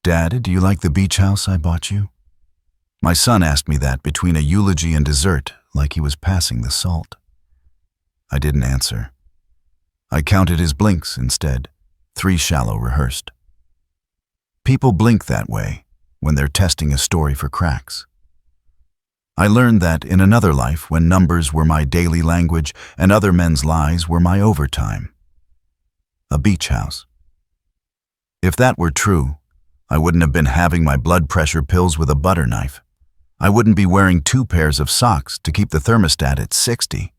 Dad, do you like the beach house I bought you? My son asked me that between a eulogy and dessert, like he was passing the salt. I didn't answer. I counted his blinks instead, 3 shallow rehearsed. People blink that way when they're testing a story for cracks. I learned that in another life when numbers were my daily language and other men's lies were my overtime. A beach house. If that were true, I wouldn't have been having my blood pressure pills with a butter knife. I wouldn't be wearing 2 pairs of socks to keep the thermostat at 60.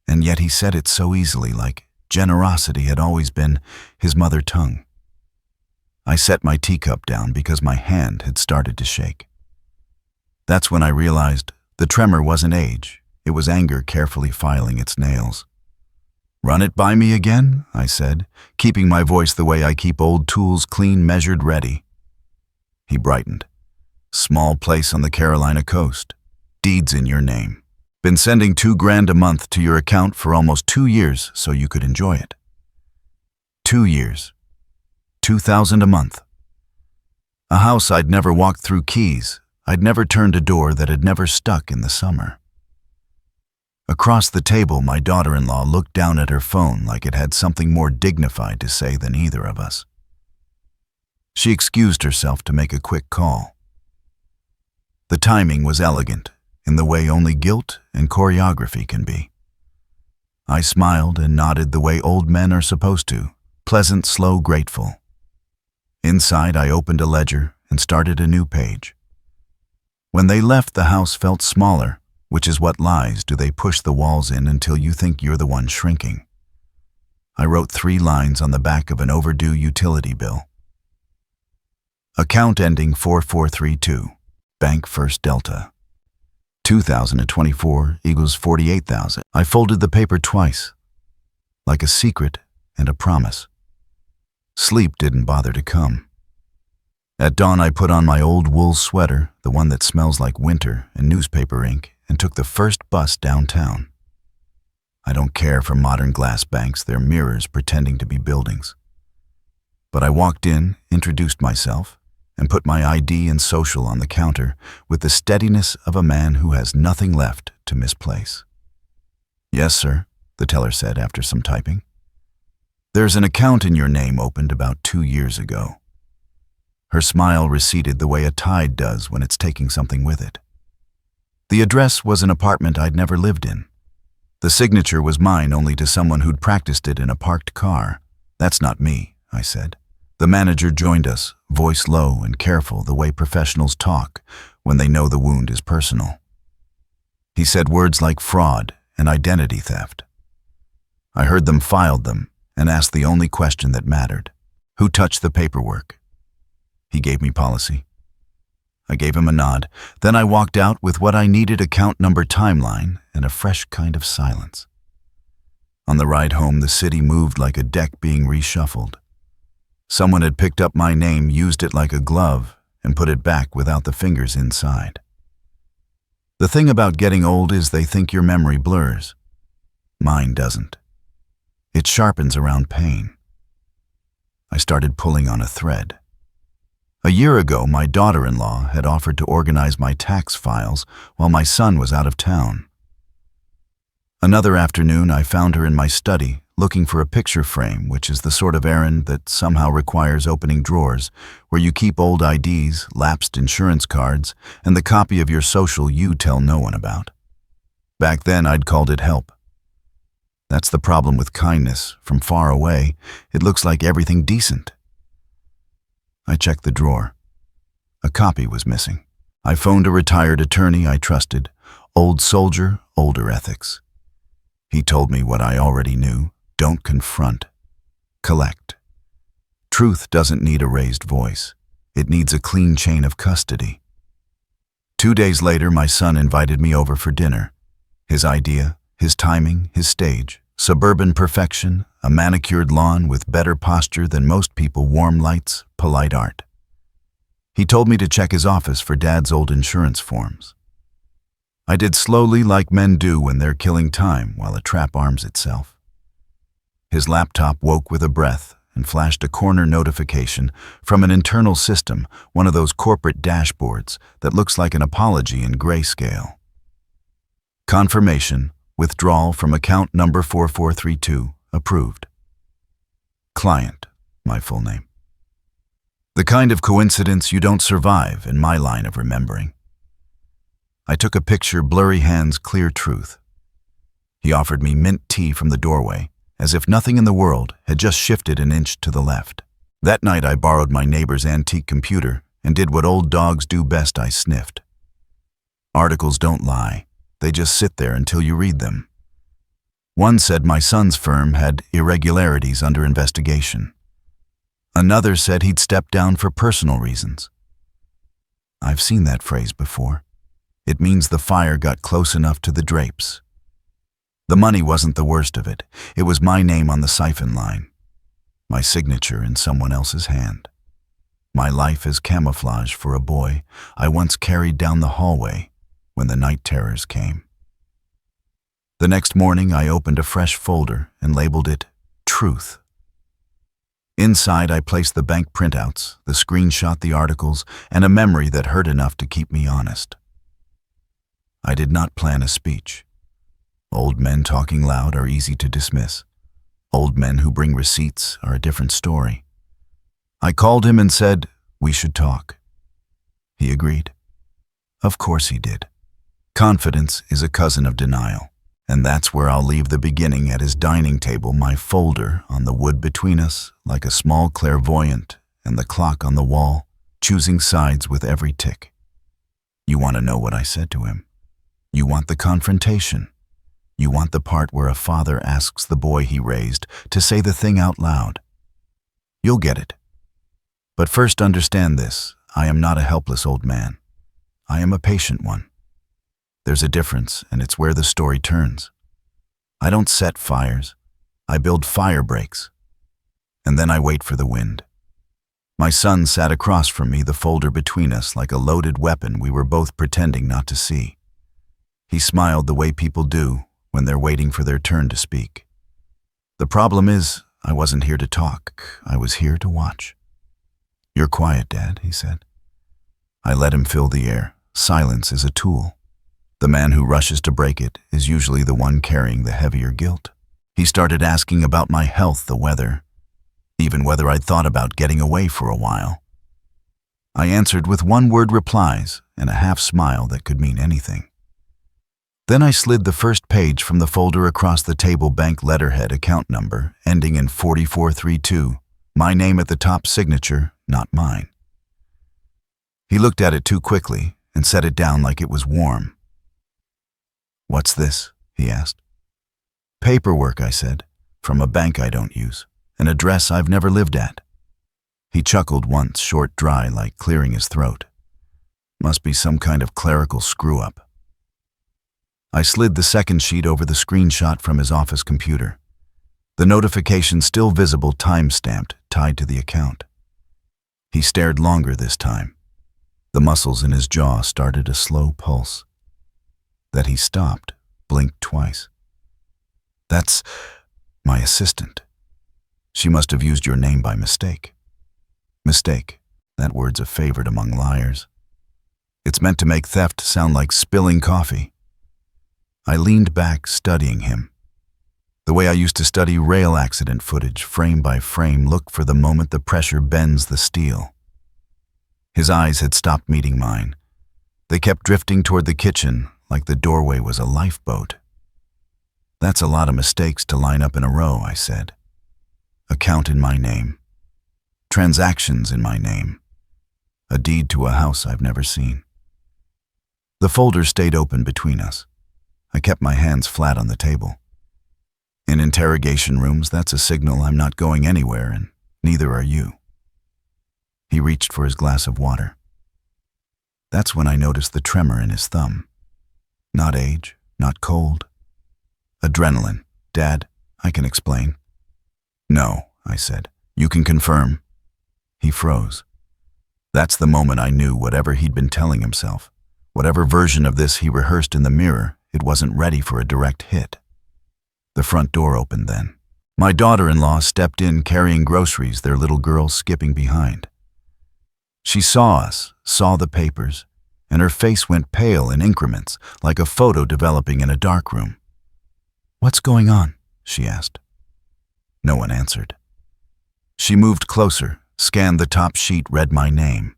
And yet he said it so easily, like generosity had always been his mother tongue. I set my teacup down because my hand had started to shake. That's when I realized the tremor wasn't age, it was anger carefully filing its nails. "Run it by me again?" I said, keeping my voice the way I keep old tools clean, measured, ready. He brightened. "Small place on the Carolina coast. Deeds in your name. Been sending $2,000 a month to your account for almost 2 years so you could enjoy it." 2 years. $2,000 a month. A house I'd never walked through keys. I'd never turned a door that had never stuck in the summer. Across the table, my daughter-in-law looked down at her phone like it had something more dignified to say than either of us. She excused herself to make a quick call. The timing was elegant, in the way only guilt and choreography can be. I smiled and nodded the way old men are supposed to, pleasant, slow, grateful. Inside, I opened a ledger and started a new page. When they left, the house felt smaller, which is what lies do they push the walls in until you think you're the one shrinking. I wrote 3 lines on the back of an overdue utility bill. Account ending 4432, Bank First Delta. 2024 equals 48,000. I folded the paper twice, like a secret and a promise. Sleep didn't bother to come. At dawn, I put on my old wool sweater, the one that smells like winter and newspaper ink, and took the first bus downtown. I don't care for modern glass banks, they're mirrors pretending to be buildings. But I walked in, introduced myself, and put my ID and social on the counter with the steadiness of a man who has nothing left to misplace. "Yes, sir," the teller said after some typing. "There's an account in your name opened about 2 years ago." Her smile receded the way a tide does when it's taking something with it. The address was an apartment I'd never lived in. The signature was mine only to someone who'd practiced it in a parked car. "That's not me," I said. The manager joined us, voice low and careful the way professionals talk when they know the wound is personal. He said words like fraud and identity theft. I heard them, filed them, and asked the only question that mattered. Who touched the paperwork? He gave me policy. I gave him a nod. Then I walked out with what I needed: account number, timeline, and a fresh kind of silence. On the ride home, the city moved like a deck being reshuffled. Someone had picked up my name, used it like a glove, and put it back without the fingers inside. The thing about getting old is they think your memory blurs. Mine doesn't. It sharpens around pain. I started pulling on a thread. A year ago, my daughter-in-law had offered to organize my tax files while my son was out of town. Another afternoon, I found her in my study, looking for a picture frame, which is the sort of errand that somehow requires opening drawers, where you keep old IDs, lapsed insurance cards, and the copy of your social you tell no one about. Back then, I'd called it help. That's the problem with kindness. From far away, it looks like everything decent. I checked the drawer. A copy was missing. I phoned a retired attorney I trusted. Old soldier, older ethics. He told me what I already knew. Don't confront. Collect. Truth doesn't need a raised voice. It needs a clean chain of custody. 2 days later, my son invited me over for dinner. His idea, his timing, his stage. Suburban perfection, a manicured lawn with better posture than most people, warm lights, polite art. He told me to check his office for Dad's old insurance forms. I did slowly, like men do when they're killing time while a trap arms itself. His laptop woke with a breath and flashed a corner notification from an internal system, one of those corporate dashboards that looks like an apology in grayscale. Confirmation, withdrawal from account number 4432, approved. Client, my full name. The kind of coincidence you don't survive in my line of remembering. I took a picture, blurry hands, clear truth. He offered me mint tea from the doorway, as if nothing in the world had just shifted an inch to the left. That night I borrowed my neighbor's antique computer and did what old dogs do best. I sniffed. Articles don't lie. They just sit there until you read them. One said my son's firm had irregularities under investigation. Another said he'd stepped down for personal reasons. I've seen that phrase before. It means the fire got close enough to the drapes. The money wasn't the worst of it. It was my name on the siphon line, my signature in someone else's hand. My life as camouflage for a boy I once carried down the hallway when the night terrors came. The next morning I opened a fresh folder and labeled it Truth. Inside I placed the bank printouts, the screenshot, the articles, and a memory that hurt enough to keep me honest. I did not plan a speech. Old men talking loud are easy to dismiss. Old men who bring receipts are a different story. I called him and said, we should talk. He agreed. Of course he did. Confidence is a cousin of denial, and that's where I'll leave the beginning at his dining table, my folder on the wood between us, like a small clairvoyant, and the clock on the wall, choosing sides with every tick. You want to know what I said to him? You want the confrontation? You want the part where a father asks the boy he raised to say the thing out loud? You'll get it. But first understand this, I am not a helpless old man. I am a patient one. There's a difference, and it's where the story turns. I don't set fires. I build fire breaks. And then I wait for the wind. My son sat across from me, the folder between us like a loaded weapon we were both pretending not to see. He smiled the way people do when they're waiting for their turn to speak. The problem is, I wasn't here to talk. I was here to watch. You're quiet, Dad, he said. I let him fill the air. Silence is a tool. The man who rushes to break it is usually the one carrying the heavier guilt. He started asking about my health, the weather, even whether I'd thought about getting away for a while. I answered with one-word replies and a half smile that could mean anything. Then I slid the first page from the folder across the table, bank letterhead, account number, ending in 4432, my name at the top, signature, not mine. He looked at it too quickly and set it down like it was warm. What's this? He asked. Paperwork, I said, from a bank I don't use, an address I've never lived at. He chuckled once, short, dry, like clearing his throat. Must be some kind of clerical screw-up. I slid the second sheet over the screenshot from his office computer. The notification still visible, time-stamped, tied to the account. He stared longer this time. The muscles in his jaw started a slow pulse. That he stopped, blinked twice. That's my assistant. She must have used your name by mistake. Mistake, that word's a favorite among liars. It's meant to make theft sound like spilling coffee. I leaned back, studying him. The way I used to study rail accident footage, frame by frame, look for the moment the pressure bends the steel. His eyes had stopped meeting mine. They kept drifting toward the kitchen, like the doorway was a lifeboat. That's a lot of mistakes to line up in a row, I said. Account in my name. Transactions in my name. A deed to a house I've never seen. The folder stayed open between us. I kept my hands flat on the table. In interrogation rooms, that's a signal I'm not going anywhere, and neither are you. He reached for his glass of water. That's when I noticed the tremor in his thumb. Not age, not cold. Adrenaline. Dad, I can explain. No, I said. You can confirm. He froze. That's the moment I knew whatever he'd been telling himself, whatever version of this he rehearsed in the mirror, it wasn't ready for a direct hit. The front door opened then. My daughter-in-law stepped in carrying groceries, their little girl skipping behind. She saw us, saw the papers, and her face went pale in increments, like a photo developing in a darkroom. "What's going on?" she asked. No one answered. She moved closer, scanned the top sheet, read my name.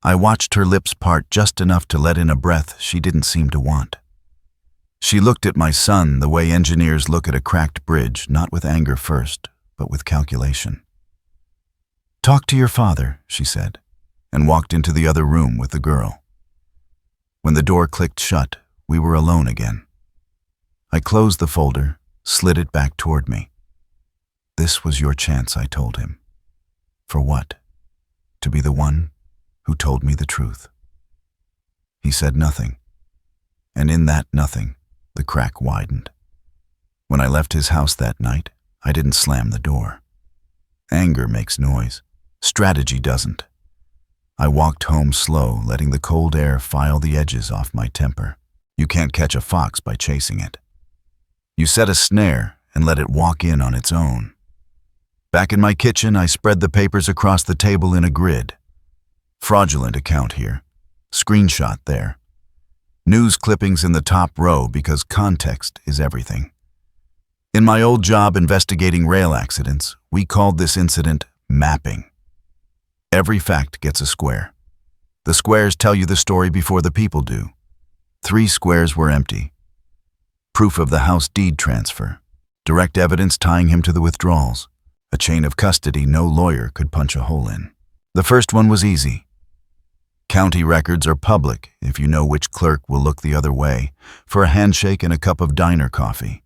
I watched her lips part just enough to let in a breath she didn't seem to want. She looked at my son the way engineers look at a cracked bridge, not with anger first, but with calculation. "Talk to your father," she said, and walked into the other room with the girl. When the door clicked shut, we were alone again. I closed the folder, slid it back toward me. "This was your chance," I told him. "For what? To be the one who told me the truth." He said nothing, and in that nothing, the crack widened. When I left his house that night, I didn't slam the door. Anger makes noise. Strategy doesn't. I walked home slow, letting the cold air file the edges off my temper. You can't catch a fox by chasing it. You set a snare and let it walk in on its own. Back in my kitchen, I spread the papers across the table in a grid. Fraudulent account here. Screenshot there. News clippings in the top row because context is everything. In my old job investigating rail accidents, we called this incident mapping. Every fact gets a square. The squares tell you the story before the people do. 3 squares were empty. Proof of the house deed transfer. Direct evidence tying him to the withdrawals. A chain of custody no lawyer could punch a hole in. The first one was easy. County records are public if you know which clerk will look the other way for a handshake and a cup of diner coffee.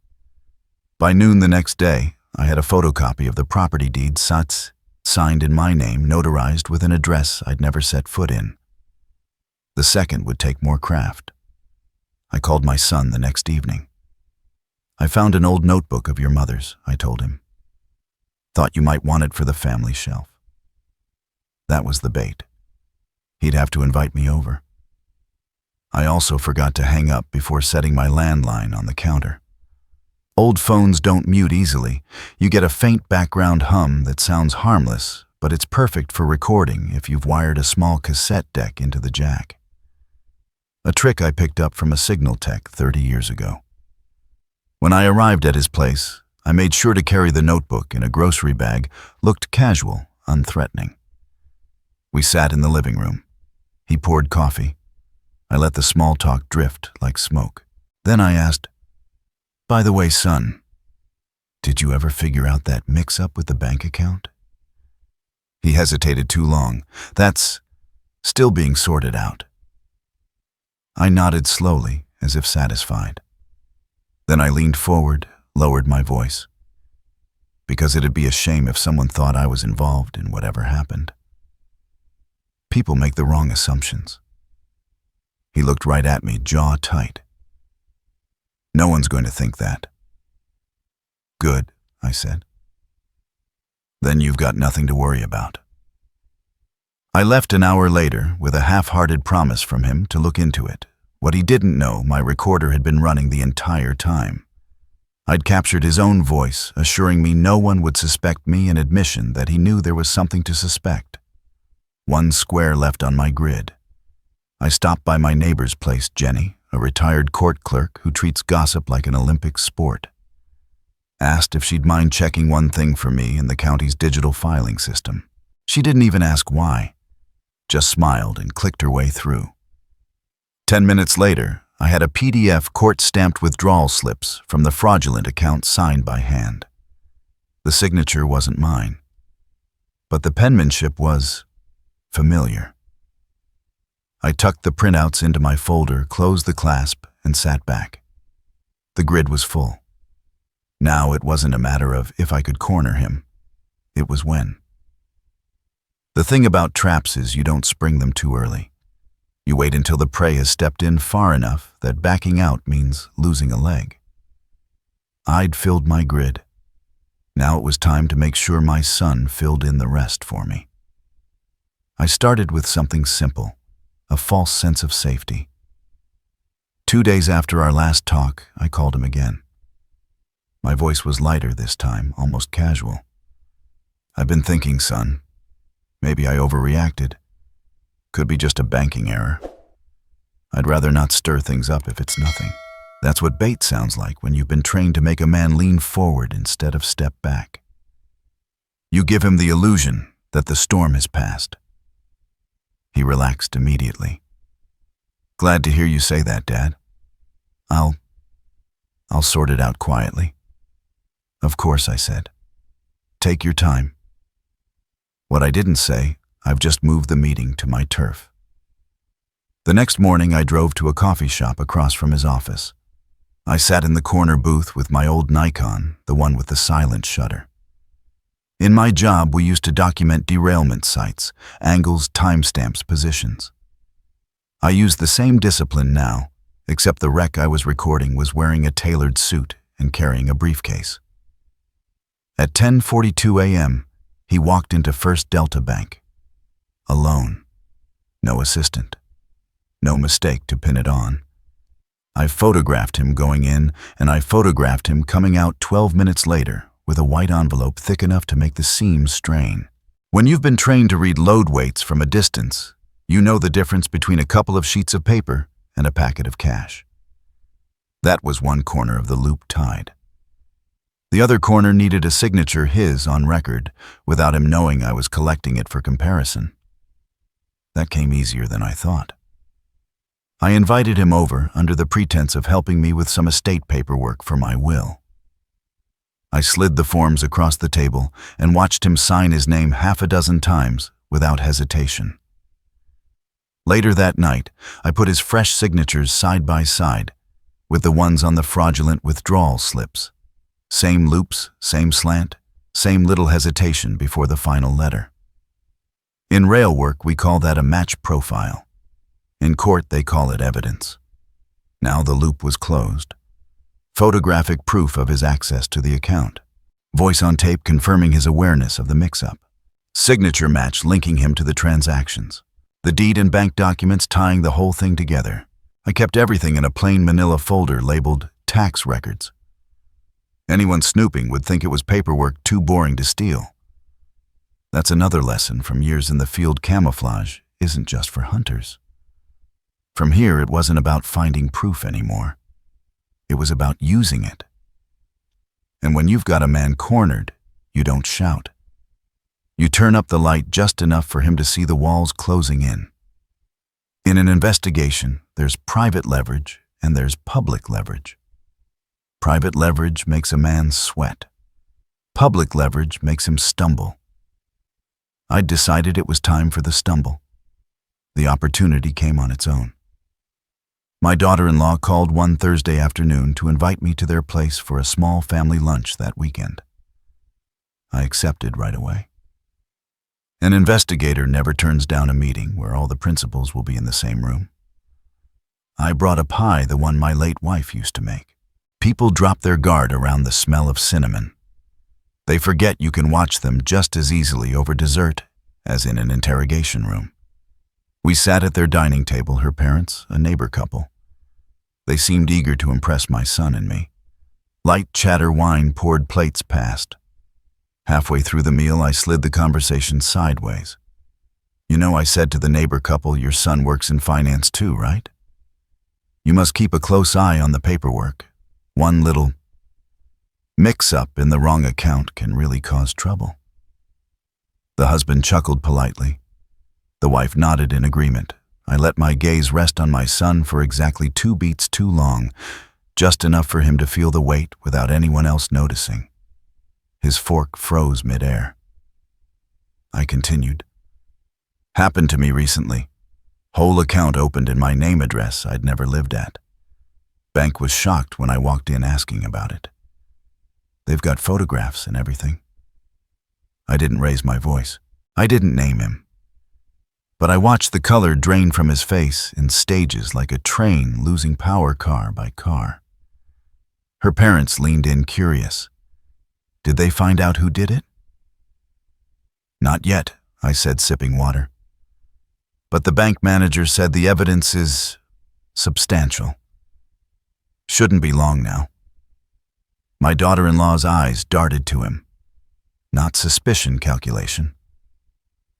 By noon the next day, I had a photocopy of the property deed signed in my name, notarized with an address I'd never set foot in. The second would take more craft. I called my son the next evening. "I found an old notebook of your mother's," I told him. "Thought you might want it for the family shelf." That was the bait. He'd have to invite me over. I also forgot to hang up before setting my landline on the counter. Old phones don't mute easily. You get a faint background hum that sounds harmless, but it's perfect for recording if you've wired a small cassette deck into the jack. A trick I picked up from a signal tech 30 years ago. When I arrived at his place, I made sure to carry the notebook in a grocery bag, looked casual, unthreatening. We sat in the living room. He poured coffee. I let the small talk drift like smoke. Then I asked, "By the way, son, did you ever figure out that mix-up with the bank account?" He hesitated too long. "That's still being sorted out." I nodded slowly, as if satisfied. Then I leaned forward, lowered my voice, because it'd be a shame if someone thought I was involved in whatever happened. People make the wrong assumptions. He looked right at me, jaw tight. "No one's going to think that." "Good," I said. "Then you've got nothing to worry about." I left an hour later with a half-hearted promise from him to look into it. What he didn't know, my recorder had been running the entire time. I'd captured his own voice, assuring me no one would suspect me, an admission that he knew there was something to suspect. 1 square left on my grid. I stopped by my neighbor's place, Jenny, a retired court clerk who treats gossip like an Olympic sport. Asked if she'd mind checking one thing for me in the county's digital filing system. She didn't even ask why, just smiled and clicked her way through. 10 minutes later, I had a PDF court-stamped withdrawal slips from the fraudulent account signed by hand. The signature wasn't mine, but the penmanship was familiar. I tucked the printouts into my folder, closed the clasp, and sat back. The grid was full. Now it wasn't a matter of if I could corner him. It was when. The thing about traps is you don't spring them too early. You wait until the prey has stepped in far enough that backing out means losing a leg. I'd filled my grid. Now it was time to make sure my son filled in the rest for me. I started with something simple, a false sense of safety. 2 days after our last talk, I called him again. My voice was lighter this time, almost casual. "I've been thinking, son. Maybe I overreacted. Could be just a banking error. I'd rather not stir things up if it's nothing." That's what bait sounds like when you've been trained to make a man lean forward instead of step back. You give him the illusion that the storm has passed. He relaxed immediately. "Glad to hear you say that, Dad. I'll sort it out quietly." "Of course," I said. "Take your time." What I didn't say, I've just moved the meeting to my turf. The next morning, I drove to a coffee shop across from his office. I sat in the corner booth with my old Nikon, the one with the silent shutter. In my job, we used to document derailment sites, angles, timestamps, positions. I used the same discipline now, except the wreck I was recording was wearing a tailored suit and carrying a briefcase. At 10:42 a.m., he walked into First Delta Bank. Alone. No assistant. No mistake to pin it on. I photographed him going in, and I photographed him coming out 12 minutes later with a white envelope thick enough to make the seams strain. When you've been trained to read load weights from a distance, you know the difference between a couple of sheets of paper and a packet of cash. That was one corner of the loop tied. The other corner needed a signature, his, on record, without him knowing I was collecting it for comparison. That came easier than I thought. I invited him over under the pretense of helping me with some estate paperwork for my will. I slid the forms across the table and watched him sign his name half a dozen times without hesitation. Later that night, I put his fresh signatures side by side with the ones on the fraudulent withdrawal slips. Same loops, same slant, same little hesitation before the final letter. In rail work, we call that a match profile. In court, they call it evidence. Now the loop was closed. Photographic proof of his access to the account. Voice on tape confirming his awareness of the mix-up. Signature match linking him to the transactions. The deed and bank documents tying the whole thing together. I kept everything in a plain manila folder labeled tax records. Anyone snooping would think it was paperwork too boring to steal. That's another lesson from years in the field. Camouflage isn't just for hunters. From here, it wasn't about finding proof anymore. It was about using it. And when you've got a man cornered, you don't shout. You turn up the light just enough for him to see the walls closing in. In an investigation, there's private leverage and there's public leverage. Private leverage makes a man sweat. Public leverage makes him stumble. I'd decided it was time for the stumble. The opportunity came on its own. My daughter-in-law called one Thursday afternoon to invite me to their place for a small family lunch that weekend. I accepted right away. An investigator never turns down a meeting where all the principals will be in the same room. I brought a pie, the one my late wife used to make. People drop their guard around the smell of cinnamon. They forget you can watch them just as easily over dessert as in an interrogation room. We sat at their dining table, her parents, a neighbor couple. They seemed eager to impress my son and me. Light chatter wine poured plates past. Halfway through the meal, I slid the conversation sideways. "You know, I said to the neighbor couple, your son works in finance too, right? You must keep a close eye on the paperwork. One little mix-up in the wrong account can really cause trouble." The husband chuckled politely. The wife nodded in agreement. I let my gaze rest on my son for exactly 2 beats too long, just enough for him to feel the weight without anyone else noticing. His fork froze midair. I continued. "Happened to me recently. Whole account opened in my name address I'd never lived at. Bank was shocked when I walked in asking about it. They've got photographs and everything." I didn't raise my voice. I didn't name him. But I watched the color drain from his face in stages like a train losing power car by car. Her parents leaned in curious. Did they find out who did it? "Not yet," I said, sipping water. "But the bank manager said the evidence is substantial. Shouldn't be long now." My daughter-in-law's eyes darted to him. Not suspicion, calculation.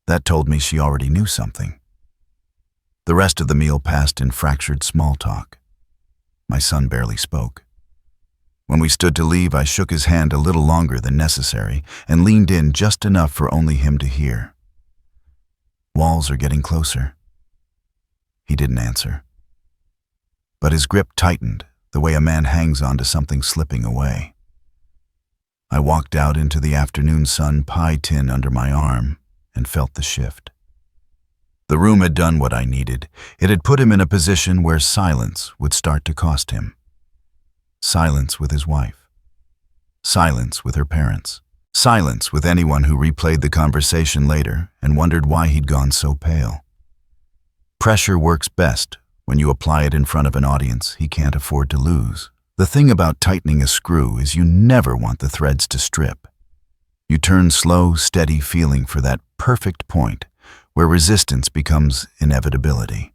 That told me she already knew something. The rest of the meal passed in fractured small talk. My son barely spoke. When we stood to leave, I shook his hand a little longer than necessary and leaned in just enough for only him to hear. Walls are getting closer. He didn't answer. But his grip tightened, the way a man hangs onto something slipping away. I walked out into the afternoon sun, pie tin under my arm, and felt the shift. The room had done what I needed. It had put him in a position where silence would start to cost him. Silence with his wife. Silence with her parents. Silence with anyone who replayed the conversation later and wondered why he'd gone so pale. Pressure works best when you apply it in front of an audience he can't afford to lose. The thing about tightening a screw is you never want the threads to strip. You turn slow, steady feeling for that perfect point where resistance becomes inevitability.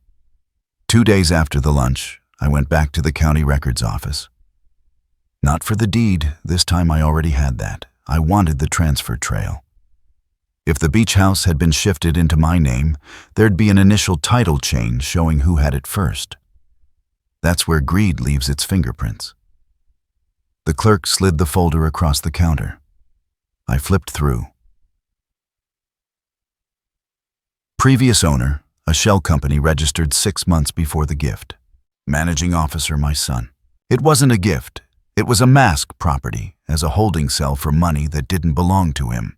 2 days after the lunch, I went back to the county records office. Not for the deed, this time I already had that. I wanted the transfer trail. If the beach house had been shifted into my name, there'd be an initial title change showing who had it first. That's where greed leaves its fingerprints. The clerk slid the folder across the counter. I flipped through. Previous owner, a shell company registered 6 months before the gift. Managing officer, my son. It wasn't a gift. It was a mask property as a holding cell for money that didn't belong to him.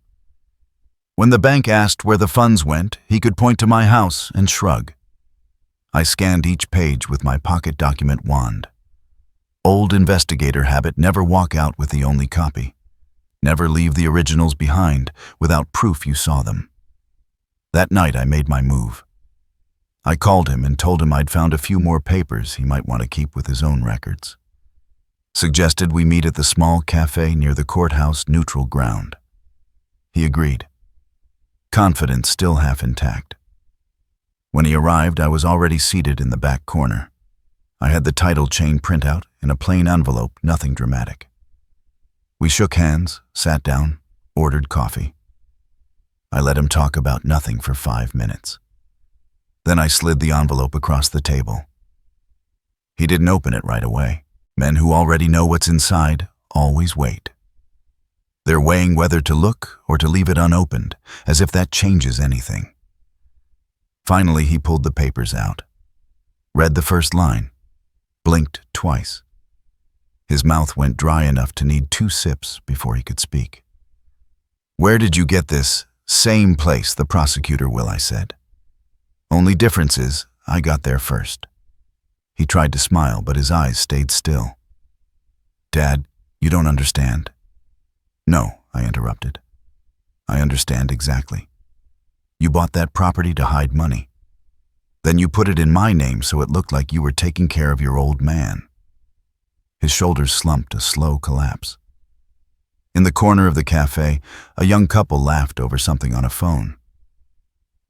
When the bank asked where the funds went, he could point to my house and shrug. I scanned each page with my pocket document wand. Old investigator habit: never walk out with the only copy. Never leave the originals behind without proof you saw them. That night I made my move. I called him and told him I'd found a few more papers he might want to keep with his own records. Suggested we meet at the small cafe near the courthouse neutral ground. He agreed. Confidence still half intact. When he arrived, I was already seated in the back corner. I had the title chain printout in a plain envelope, nothing dramatic. We shook hands, sat down, ordered coffee. I let him talk about nothing for 5 minutes. Then I slid the envelope across the table. He didn't open it right away. Men who already know what's inside always wait. They're weighing whether to look or to leave it unopened, as if that changes anything. Finally, he pulled the papers out, read the first line, blinked twice. His mouth went dry enough to need 2 sips before he could speak. "Where did you get this?" "Same place, the prosecutor will," I said. "Only difference is, I got there first." He tried to smile, but his eyes stayed still. "Dad, you don't understand." "No," I interrupted. "I understand exactly. You bought that property to hide money. Then you put it in my name so it looked like you were taking care of your old man." His shoulders slumped, a slow collapse. In the corner of the cafe, a young couple laughed over something on a phone.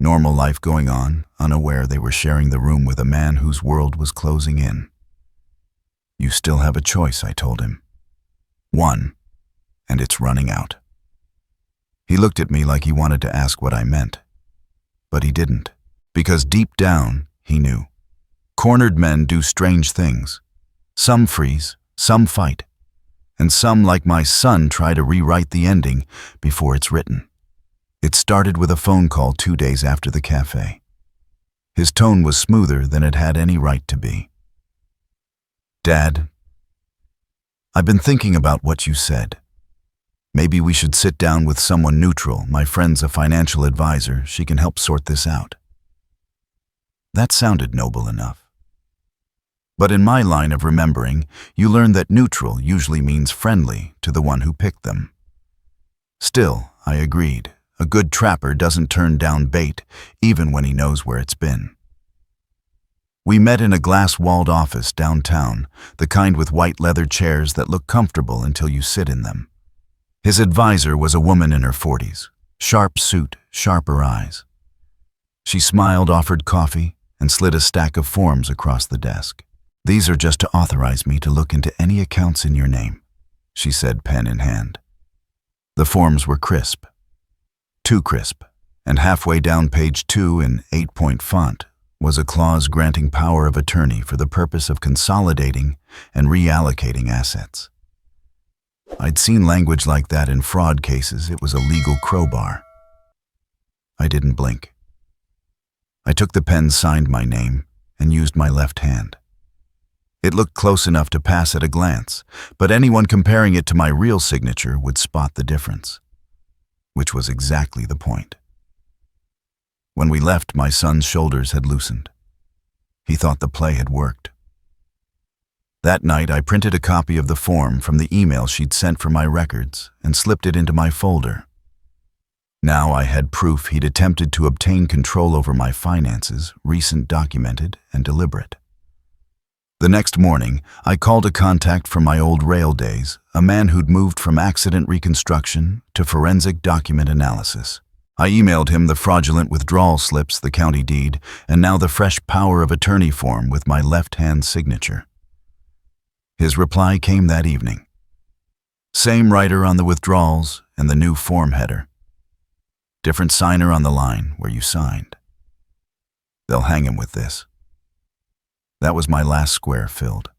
Normal life going on, unaware they were sharing the room with a man whose world was closing in. "You still have a choice," I told him. "One, and it's running out." He looked at me like he wanted to ask what I meant. But he didn't, because deep down, he knew. Cornered men do strange things. Some freeze, some fight, and some, like my son, try to rewrite the ending before it's written. It started with a phone call 2 days after the cafe. His tone was smoother than it had any right to be. "Dad, I've been thinking about what you said. Maybe we should sit down with someone neutral. My friend's a financial advisor. She can help sort this out." That sounded noble enough. But in my line of remembering, you learn that neutral usually means friendly to the one who picked them. Still, I agreed. A good trapper doesn't turn down bait, even when he knows where it's been. We met in a glass-walled office downtown, the kind with white leather chairs that look comfortable until you sit in them. His advisor was a woman in her 40s, sharp suit, sharper eyes. She smiled, offered coffee, and slid a stack of forms across the desk. "These are just to authorize me to look into any accounts in your name. she said, pen in hand. The forms were crisp. Too crisp, and halfway down page 2 in 8-point font was a clause granting power of attorney for the purpose of consolidating and reallocating assets. I'd seen language like that in fraud cases. It was a legal crowbar. I didn't blink. I took the pen, signed my name, and used my left hand. It looked close enough to pass at a glance, but anyone comparing it to my real signature would spot the difference, which was exactly the point. When we left, my son's shoulders had loosened. He thought the play had worked. That night, I printed a copy of the form from the email she'd sent for my records and slipped it into my folder. Now I had proof he'd attempted to obtain control over my finances, recent, documented, and deliberate. The next morning, I called a contact from my old rail days, a man who'd moved from accident reconstruction to forensic document analysis. I emailed him the fraudulent withdrawal slips, the county deed, and now the fresh power of attorney form with my left-hand signature. His reply came that evening. Same writer on the withdrawals and the new form header. Different signer on the line where you signed. They'll hang him with this. That was my last square filled.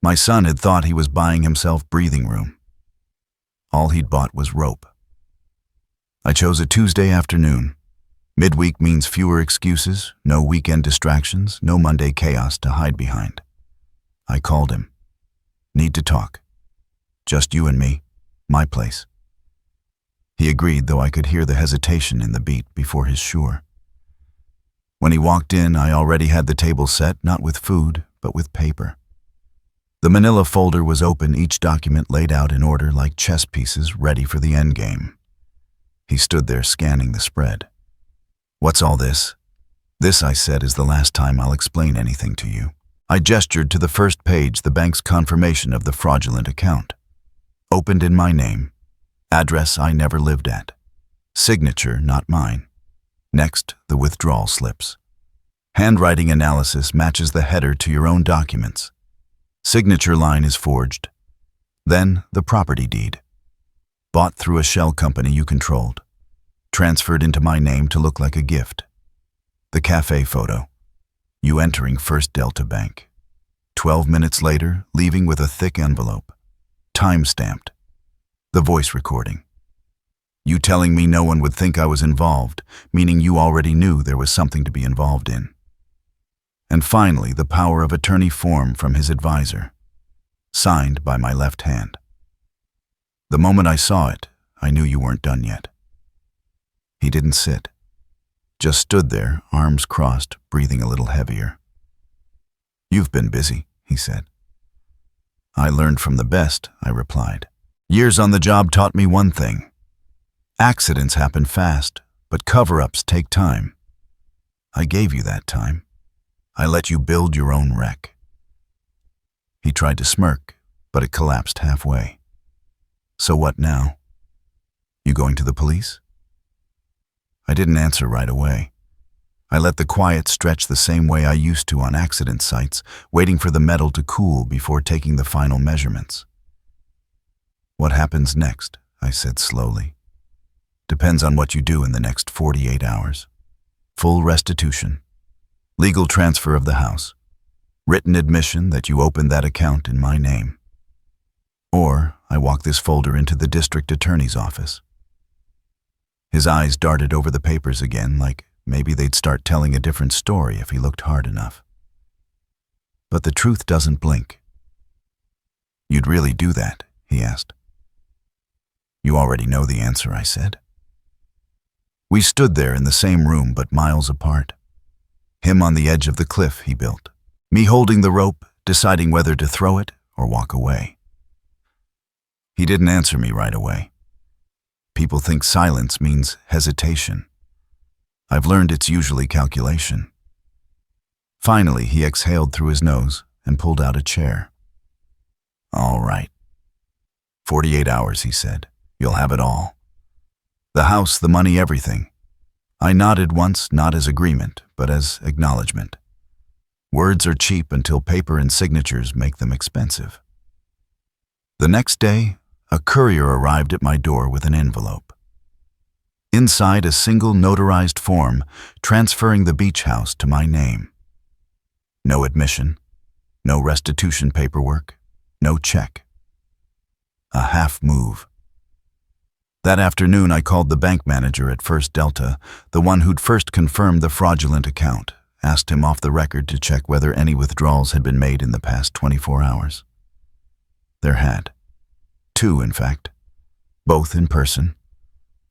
My son had thought he was buying himself breathing room. All he'd bought was rope. I chose a Tuesday afternoon. Midweek means fewer excuses, no weekend distractions, no Monday chaos to hide behind. I called him. Need to talk. Just you and me. My place. He agreed, though I could hear the hesitation in the beat before his sure. When he walked in, I already had the table set, not with food, but with paper. The manila folder was open, each document laid out in order like chess pieces ready for the endgame. He stood there scanning the spread. What's all this? This, I said, is the last time I'll explain anything to you. I gestured to the first page, the bank's confirmation of the fraudulent account. Opened in my name. Address I never lived at. Signature not mine. Next, the withdrawal slips. Handwriting analysis matches the header to your own documents. Signature line is forged. Then, the property deed. Bought through a shell company you controlled. Transferred into my name to look like a gift. The cafe photo. You entering First Delta Bank. 12 minutes later, leaving with a thick envelope. Time-stamped. The voice recording. You telling me no one would think I was involved, meaning you already knew there was something to be involved in. And finally, the power of attorney form from his advisor. Signed by my left hand. The moment I saw it, I knew you weren't done yet. He didn't sit. Just stood there, arms crossed, breathing a little heavier. You've been busy, he said. I learned from the best, I replied. Years on the job taught me one thing. Accidents happen fast, but cover-ups take time. I gave you that time. I let you build your own wreck. He tried to smirk, but it collapsed halfway. So what now? You going to the police? I didn't answer right away. I let the quiet stretch the same way I used to on accident sites, waiting for the metal to cool before taking the final measurements. What happens next? I said slowly. Depends on what you do in the next 48 hours. Full restitution. Legal transfer of the house. Written admission that you opened that account in my name. Or I walk this folder into the district attorney's office. His eyes darted over the papers again, like maybe they'd start telling a different story if he looked hard enough. But the truth doesn't blink. You'd really do that? He asked. You already know the answer, I said. We stood there in the same room but miles apart. Him on the edge of the cliff he built. Me holding the rope, deciding whether to throw it or walk away. He didn't answer me right away. People think silence means hesitation. I've learned it's usually calculation. Finally, he exhaled through his nose and pulled out a chair. All right. 48 hours, he said. You'll have it all. The house, the money, everything. I nodded once, not as agreement, but as acknowledgement. Words are cheap until paper and signatures make them expensive. The next day, a courier arrived at my door with an envelope. Inside, a single notarized form transferring the beach house to my name. No admission, no restitution paperwork, no check. A half move. That afternoon, I called the bank manager at First Delta, the one who'd first confirmed the fraudulent account, asked him off the record to check whether any withdrawals had been made in the past 24 hours. There had. 2, in fact. Both in person.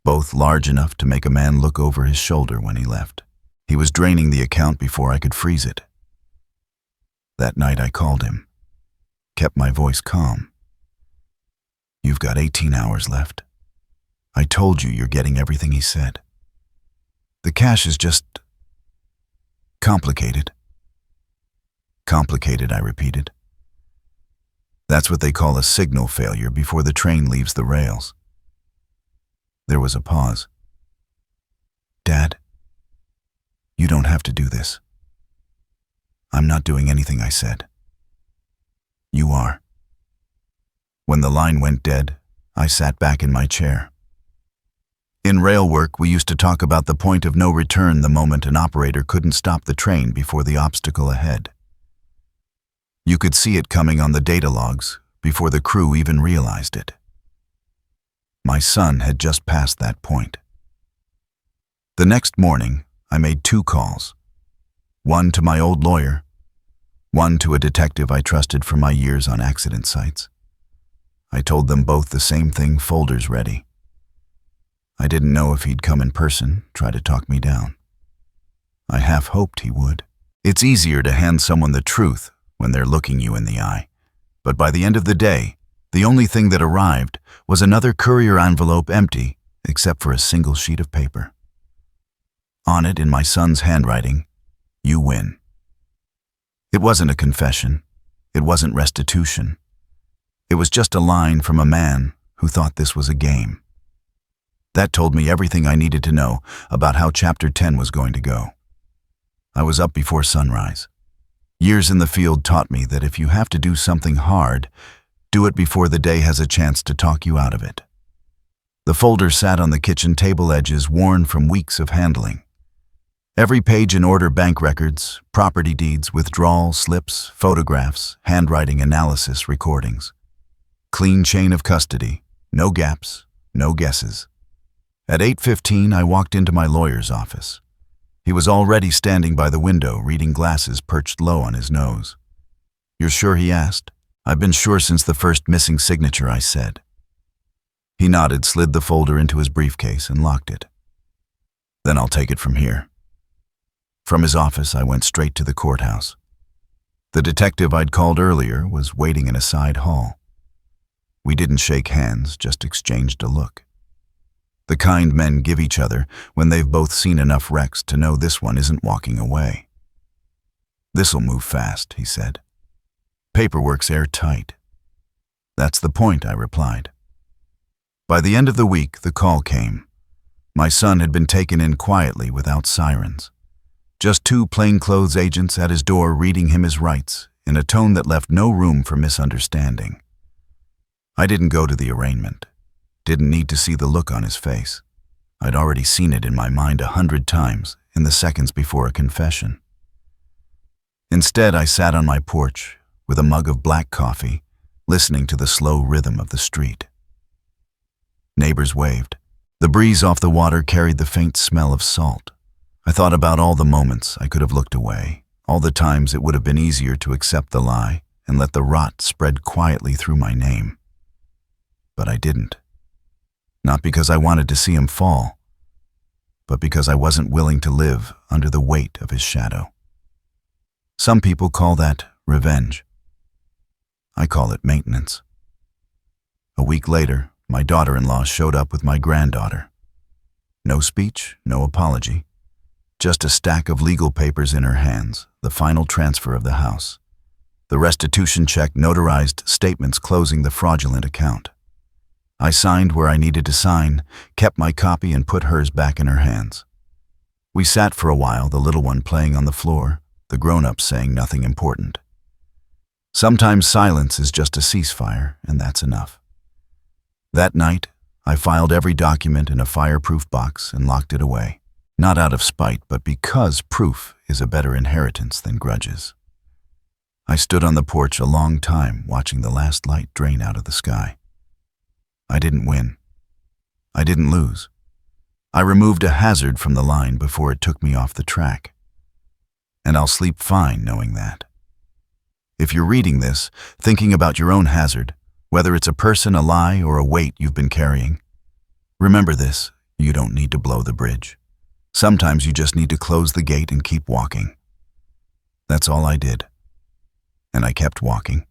Both large enough to make a man look over his shoulder when he left. He was draining the account before I could freeze it. That night I called him. Kept my voice calm. "You've got 18 hours left. I told you you're getting everything he said. The cash is just complicated." "Complicated," I repeated. "That's what they call a signal failure before the train leaves the rails." There was a pause. "Dad, you don't have to do this." "I'm not doing anything," I said. "You are." When the line went dead, I sat back in my chair. In rail work, we used to talk about the point of no return the moment an operator couldn't stop the train before the obstacle ahead. You could see it coming on the data logs before the crew even realized it. My son had just passed that point. The next morning, I made 2 calls. One to my old lawyer, one to a detective I trusted from my years on accident sites. I told them both the same thing: folders ready. I didn't know if he'd come in person, try to talk me down. I half hoped he would. It's easier to hand someone the truth when they're looking you in the eye. But by the end of the day, the only thing that arrived was another courier envelope empty, except for a single sheet of paper. On it, in my son's handwriting, "You win." It wasn't a confession. It wasn't restitution. It was just a line from a man who thought this was a game. That told me everything I needed to know about how Chapter 10 was going to go. I was up before sunrise. Years in the field taught me that if you have to do something hard, do it before the day has a chance to talk you out of it. The folder sat on the kitchen table edges, worn from weeks of handling. Every page in order: bank records, property deeds, withdrawal slips, photographs, handwriting analysis, recordings. Clean chain of custody, no gaps, no guesses. At 8:15, I walked into my lawyer's office. He was already standing by the window, reading glasses perched low on his nose. "You're sure?" he asked. "I've been sure since the first missing signature," I said. He nodded, slid the folder into his briefcase, and locked it. "Then I'll take it from here." From his office, I went straight to the courthouse. The detective I'd called earlier was waiting in a side hall. We didn't shake hands, just exchanged a look. The kind men give each other when they've both seen enough wrecks to know this one isn't walking away. "This'll move fast," he said. "Paperwork's airtight." "That's the point," I replied. By the end of the week, the call came. My son had been taken in quietly without sirens. Just 2 plainclothes agents at his door reading him his rights in a tone that left no room for misunderstanding. I didn't go to the arraignment. Didn't need to see the look on his face. I'd already seen it in my mind 100 times in the seconds before a confession. Instead, I sat on my porch with a mug of black coffee, listening to the slow rhythm of the street. Neighbors waved. The breeze off the water carried the faint smell of salt. I thought about all the moments I could have looked away, all the times it would have been easier to accept the lie and let the rot spread quietly through my name. But I didn't. Not because I wanted to see him fall, but because I wasn't willing to live under the weight of his shadow. Some people call that revenge. I call it maintenance. A week later, my daughter-in-law showed up with my granddaughter. No speech, no apology. Just a stack of legal papers in her hands, the final transfer of the house. The restitution check, notarized statements closing the fraudulent account. I signed where I needed to sign, kept my copy, and put hers back in her hands. We sat for a while, the little one playing on the floor, the grown-ups saying nothing important. Sometimes silence is just a ceasefire, and that's enough. That night, I filed every document in a fireproof box and locked it away. Not out of spite, but because proof is a better inheritance than grudges. I stood on the porch a long time watching the last light drain out of the sky. I didn't win. I didn't lose. I removed a hazard from the line before it took me off the track. And I'll sleep fine knowing that. If you're reading this, thinking about your own hazard, whether it's a person, a lie, or a weight you've been carrying, remember this: you don't need to blow the bridge. Sometimes you just need to close the gate and keep walking. That's all I did. And I kept walking.